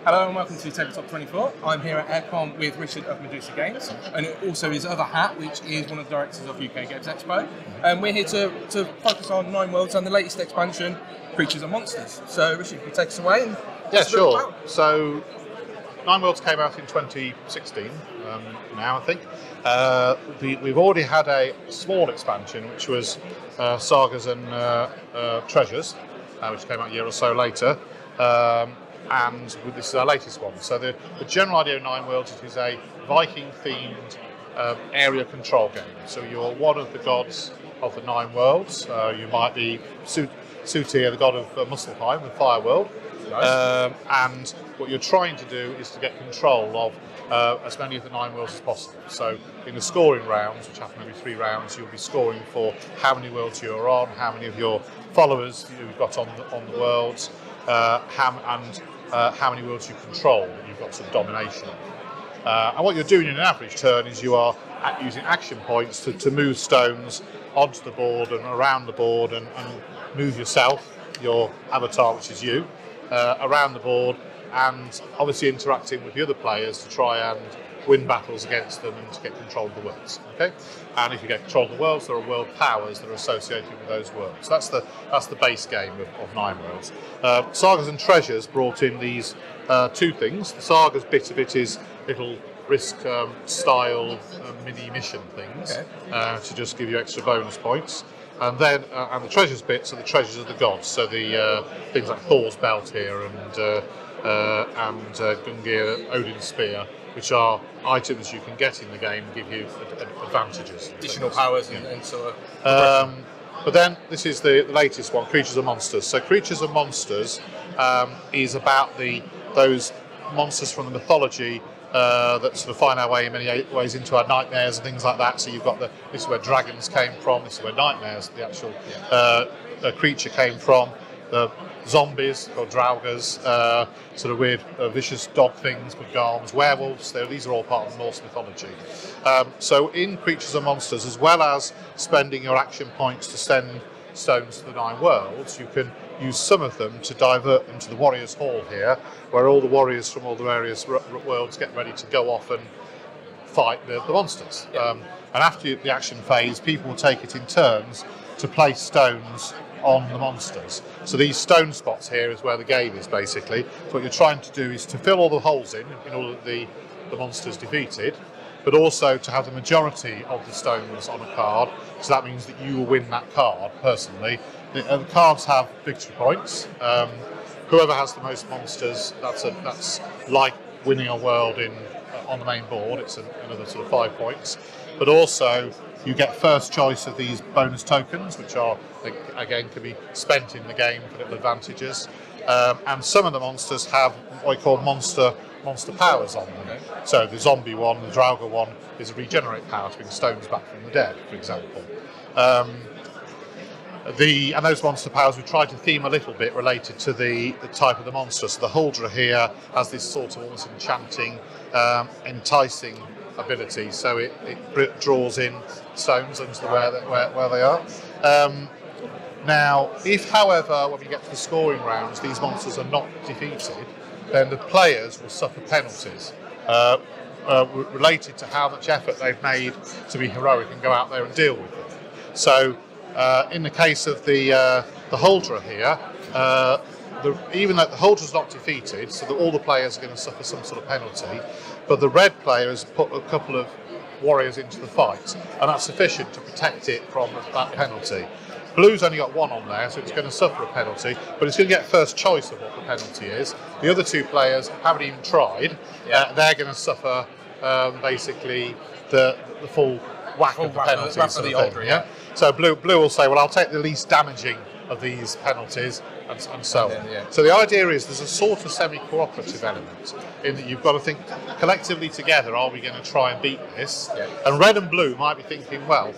Hello and welcome to Tabletop 24. I'm here at Airecon with Richard of Medusa Games, and also his other hat, which is one of the directors of UK Games Expo. And we're here to focus on Nine Worlds and the latest expansion, Creatures and Monsters. So Richard, can you take us away? And yeah, sure. So Nine Worlds came out in 2016, now I think. We've already had a small expansion, which was Sagas and Treasures, which came out a year or so later. And this is our latest one. So the general idea of Nine Worlds is a Viking-themed area control game. So you're one of the gods of the Nine Worlds. You might be Sutir, the god of Muspelheim, the Fire World. Nice. And what you're trying to do is to get control of as many of the Nine Worlds as possible. So in the scoring rounds, which happen every 3 rounds, you'll be scoring for how many worlds you're on, how many of your followers you've got on the worlds, how many worlds you control that you've got some domination of. And what you're doing in an average turn is you are using action points to move stones onto the board and around the board and move yourself, your avatar, which is you, around the board, and obviously interacting with the other players to try and win battles against them and to get control of the worlds. Okay, and if you get control of the worlds, there are world powers that are associated with those worlds. So that's the base game of Nine Worlds. Sagas and Treasures brought in these 2 things. The Sagas bit of it is little risk style mini mission things, to just give you extra bonus points. And then, and the Treasures bits are the treasures of the gods. So the things like Thor's belt here and Gungnir, Odin's spear, which are items you can get in the game and give you advantages. Additional powers and sort of... But then this is the latest one, Creatures and Monsters. So Creatures and Monsters is about those monsters from the mythology that sort of find our way in many ways into our nightmares and things like that. So you've got this is where dragons came from, this is where nightmares, the actual creature came from. The zombies or draugrs, sort of weird vicious dog things with garms, werewolves, these are all part of Norse mythology. So in Creatures and Monsters, as well as spending your action points to send stones to the Nine Worlds, you can use some of them to divert them to the Warriors' Hall here, where all the warriors from all the various worlds get ready to go off and fight the monsters. And after the action phase, people will take it in turns to place stones on the monsters. So these stone spots here is where the game is basically. So what you're trying to do is to fill all the holes in order that the monster's defeated, but also to have the majority of the stones on a card. So that means that you will win that card personally. The cards have victory points. Whoever has the most monsters, that's like winning a world on the main board. It's another sort of 5 points. But also you get first choice of these bonus tokens, which are, again, can be spent in the game for little advantages. And some of the monsters have what I call monster powers on them. Okay. So the zombie one, the draugr one, is a regenerate power to bring stones back from the dead, for example. And those monster powers we tried to theme a little bit related to the type of the monster. So the Huldra here has this sort of almost enchanting, enticing ability, so it draws in stones into where they are. Now, if, however, when we get to the scoring rounds, these monsters are not defeated, then the players will suffer penalties related to how much effort they've made to be heroic and go out there and deal with them. So, in the case of the Huldra here, even though the Huldra's not defeated, so that all the players are going to suffer some sort of penalty, but the red player has put a couple of warriors into the fight, and that's sufficient to protect it from that penalty. Blue's only got 1 on there, so it's going to suffer a penalty, but it's going to get first choice of what the penalty is. The other 2 players haven't even tried. They're going to suffer basically the full whack of the penalty. Sort of thing, yeah? So Blue will say, well, I'll take the least damaging of these penalties, and so on. So the idea is there's a sort of semi-cooperative element in that you've got to think collectively together, are we going to try and beat this? And red and blue might be thinking, well,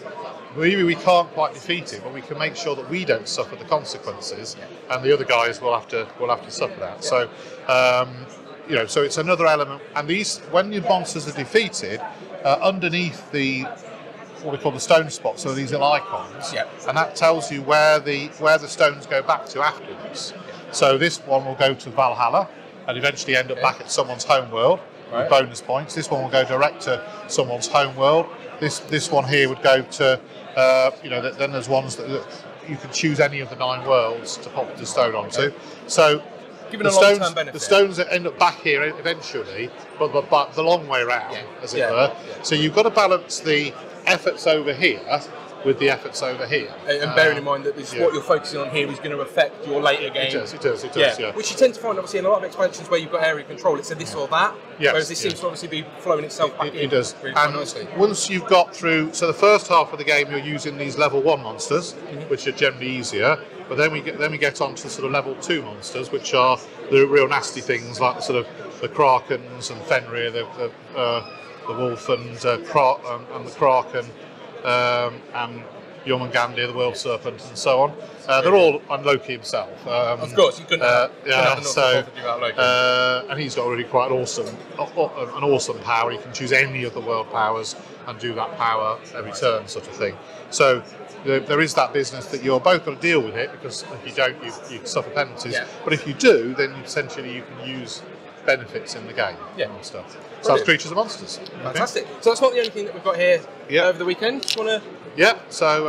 maybe we can't quite defeat it, but we can make sure that we don't suffer the consequences, and the other guys will have to suffer that. So so it's another element. And these, when your monsters are defeated, underneath the what we call the stone spots, so these are icons, and that tells you where the stones go back to afterwards. So this one will go to Valhalla and eventually end up back at someone's home world with bonus points. This one will go direct to someone's home world. This one here would go to, then there's ones that you can choose any of the 9 worlds to pop the stone onto. So given the stones that end up back here eventually, but the long way around, as it were. So you've got to balance the efforts over here with the efforts over here. And bearing in mind that this what you're focusing on here is going to affect your later game. It does, yeah. Which you tend to find, obviously, in a lot of expansions where you've got area control, it's a this or that, whereas this seems to obviously be flowing itself back in. It does. Really and nicely. Once you've got through, so the first half of the game you're using these level 1 monsters, which are generally easier, but then we get on to sort of level 2 monsters, which are the real nasty things like the sort of the Krakens and Fenrir, the wolf and the Kraken, and Jormungandr, the world serpent, and so on. They're all on Loki himself. Of course, you couldn't have Loki. And he's got really quite an awesome power. He can choose any of the world powers and do that power every turn, sort of thing. So there is that business that you're both got to deal with it, because if you don't, you suffer penalties. But if you do, then essentially you can use benefits in the game and stuff. So that's Creatures and Monsters. Fantastic. So that's not the only thing that we've got here over the weekend. Do you want to? Yeah. So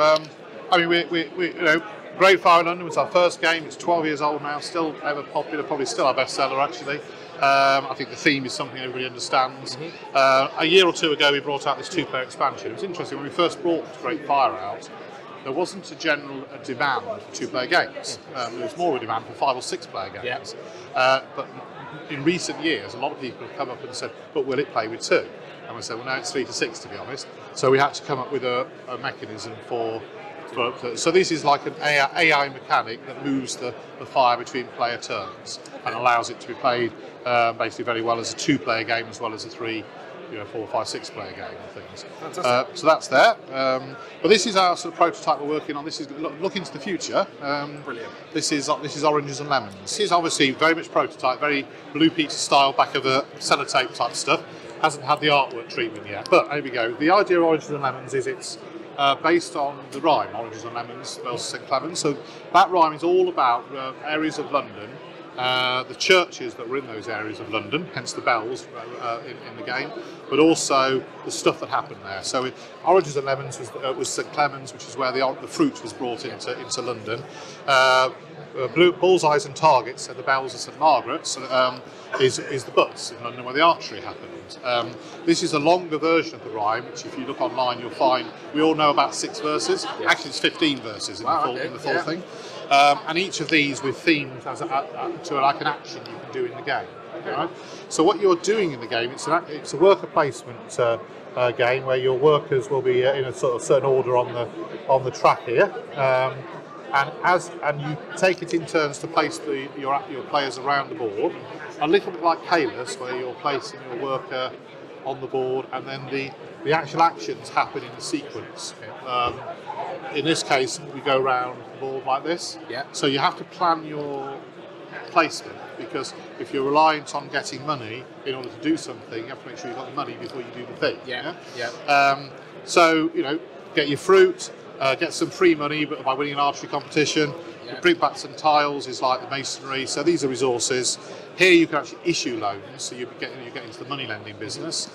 I mean, we Great Fire in London was our first game. It's 12 years old now, still ever popular, probably still our bestseller actually. I think the theme is something everybody understands. A year or two ago, we brought out this 2-player expansion. It was interesting when we first brought Great Fire out. There wasn't a general demand for 2-player games. There was more of a demand for 5 or 6-player games. But in recent years, a lot of people have come up and said, "But will it play with 2?" And we said, "Well, no, it's 3 to 6, to be honest." So we had to come up with a mechanism for. So this is like an AI mechanic that moves the fire between player turns and allows it to be played basically very well as a 2-player game as well as a 3, 4, 5, 6-player game and things. So that's there. But this is our sort of prototype we're working on. This is look into the future. Brilliant. This is Oranges and Lemons. This is obviously very much prototype, very Blue Peter style, back of a sellotape type stuff. Hasn't had the artwork treatment yet. But there we go. The idea of Oranges and Lemons is it's based on the rhyme, Oranges and Lemons, smells St. Clemens. So that rhyme is all about areas of London, the churches that were in those areas of London, hence the bells in the game, but also the stuff that happened there. So Oranges and Lemons was St. Clemens, which is where the fruit was brought into London. Bullseyes and Targets, so the bells of St. Margaret's, is the butts in London where the archery happened. This is a longer version of the rhyme, which if you look online you'll find, we all know about 6 verses. Actually it's 15 verses in the full thing. And each of these with themes to like an action you can do in the game. Right? So what you're doing in the game, it's a worker placement game where your workers will be in a sort of certain order on the track here. And you take it in turns to place your players around the board, a little bit like Caylus, where you're placing your worker on the board, and then the actual actions happen in a sequence. In this case, we go around the board like this. So you have to plan your placement, because if you're reliant on getting money in order to do something, you have to make sure you've got the money before you do the thing. So get your fruit. Get some free money by winning an archery competition. Bring back some tiles is like the masonry. So these are resources. Here you can actually issue loans, so you get into the money lending business.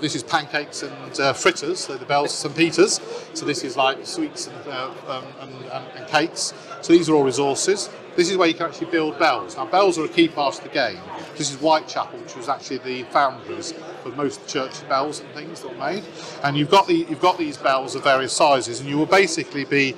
This is pancakes and fritters, so the bells of St. Peter's. So this is like sweets and cakes. So these are all resources. This is where you can actually build bells. Now bells are a key part of the game. This is Whitechapel, which was actually the founders of most church bells and things that were made. And you've got these bells of various sizes, and you will basically be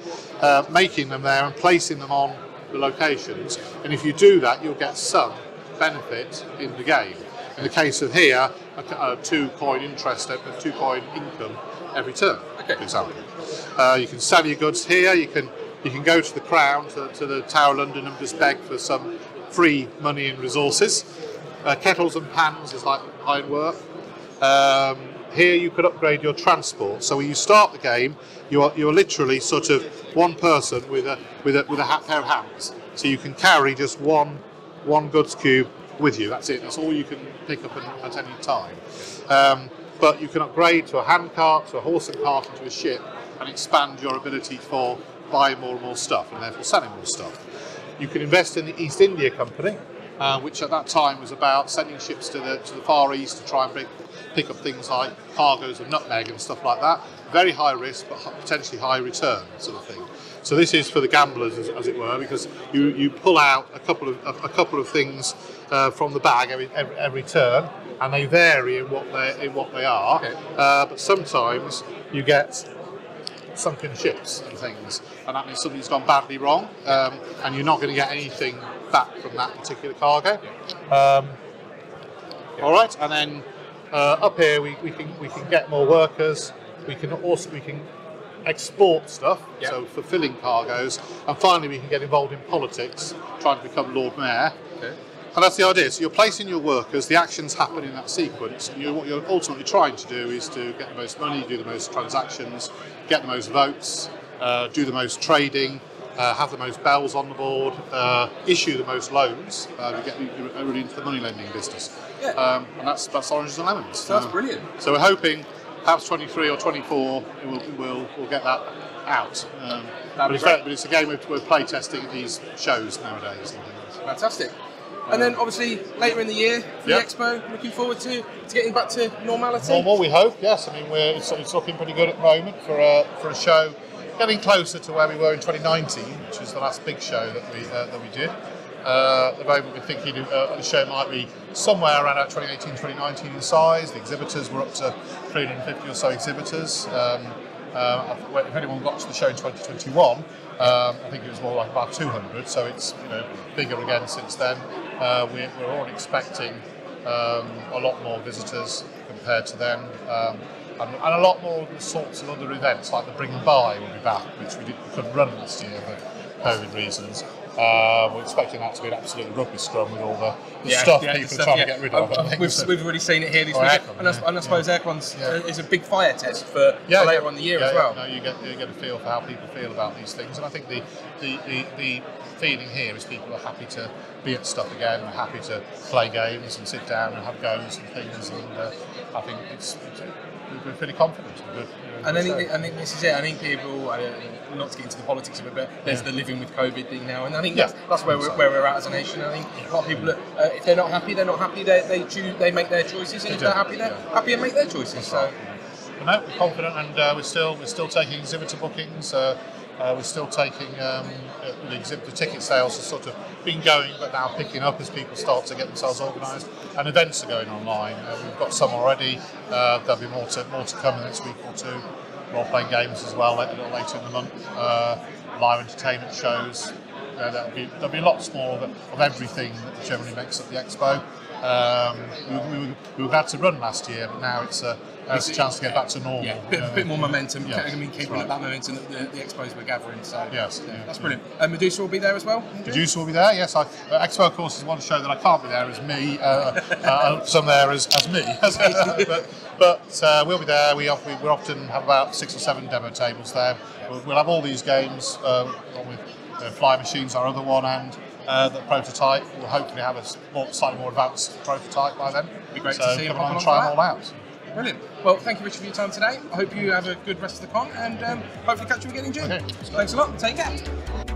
making them there and placing them on the locations. And if you do that, you'll get some benefit in the game. In the case of here, a 2-coin interest, a 2-coin income every turn, for example. You can sell your goods here. You can go to the Crown, to the Tower of London, and just beg for some free money and resources. Kettles and pans is like ironwork. Here you could upgrade your transport. So when you start the game, you're literally sort of one person with a pair of hands. So you can carry just one goods cube with you. That's it. That's all you can pick up at any time. But you can upgrade to a handcart, to a horse and cart, and to a ship, and expand your ability for buying more and more stuff, and therefore selling more stuff. You can invest in the East India Company, which at that time was about sending ships to the Far East to try and pick up things like cargoes of nutmeg and stuff like that. Very high risk, but potentially high return sort of thing. So this is for the gamblers, as it were, because you pull out a couple of things from the bag every turn, and they vary in what they are. Okay. But sometimes you get sunken ships and things, and that means something's gone badly wrong, and you're not going to get anything back from that particular cargo. All right, and then up here we can get more workers. We can export stuff, so fulfilling cargoes, and finally we can get involved in politics, trying to become Lord Mayor. Okay. And that's the idea. So you're placing your workers, the actions happen in that sequence, and what you're ultimately trying to do is to get the most money, do the most transactions, get the most votes, do the most trading, have the most bells on the board, issue the most loans, to get everybody into the money lending business. Yeah. And that's oranges and lemons. So that's brilliant. So we're hoping perhaps 23 or 24 we'll get that out. But it's a game we're play testing at these shows nowadays. Fantastic. And then obviously later in the year for the expo, looking forward to getting back to normality. Normal, we hope. Yes, I mean it's looking pretty good at the moment for a show, getting closer to where we were in 2019, which was the last big show that we did. At the moment we're thinking the show might be somewhere around 2018, 2019 in size. The exhibitors were up to 350 or so exhibitors. If anyone got to the show in 2021, I think it was more like about 200, so it's bigger again since then. We're already expecting a lot more visitors compared to then, and a lot more of the sorts of other events, like the Bring and Buy will be back, which we couldn't run last year for COVID reasons. We're expecting that to be an absolute rugby scrum with all the stuff people are trying to get rid of. We've already seen it here this week, and I suppose Airecon's is a big fire test for later on in the year as well. No, you get a feel for how people feel about these things, and I think the feeling here is people are happy to be at stuff again, and happy to play games and sit down and have goes and things, and I think we're pretty confident. And I think this is it. I think people, not to get into the politics of it, but there's the living with COVID thing now, and I think that's where we're at as a nation. I think a lot of people, if they're not happy, they're not happy. They make their choices, and if they're happy and make their choices. So, no, we're confident, and we're still taking exhibitor bookings. We're still taking the exhibitor ticket sales have sort of been going, but now picking up as people start to get themselves organised. And events are going online. We've got some already. There'll be more to come in the next week or two. Role-playing games as well a little later in the month. Live entertainment shows. There'll be lots more of everything that generally makes up the expo. We were glad to run last year, but now it's a chance to get back to normal. Yeah, a bit more momentum. Keeping up that momentum that the expos were gathering. So that's brilliant. Medusa will be there as well. Medusa will be there. Yes, Expo of course is one show that I can't be there as me. Some there as me. but we'll be there. We often have about 6 or 7 demo tables there. We'll have all these games along with Fly Machines, our other one, and the prototype. We'll hopefully have a slightly more advanced prototype by then. It'd be great to see come on and try them all out. Brilliant. Well, thank you, Richard, for your time today. I hope you have a good rest of the con, and hopefully catch you again in June. Okay. Thanks a lot. Take care.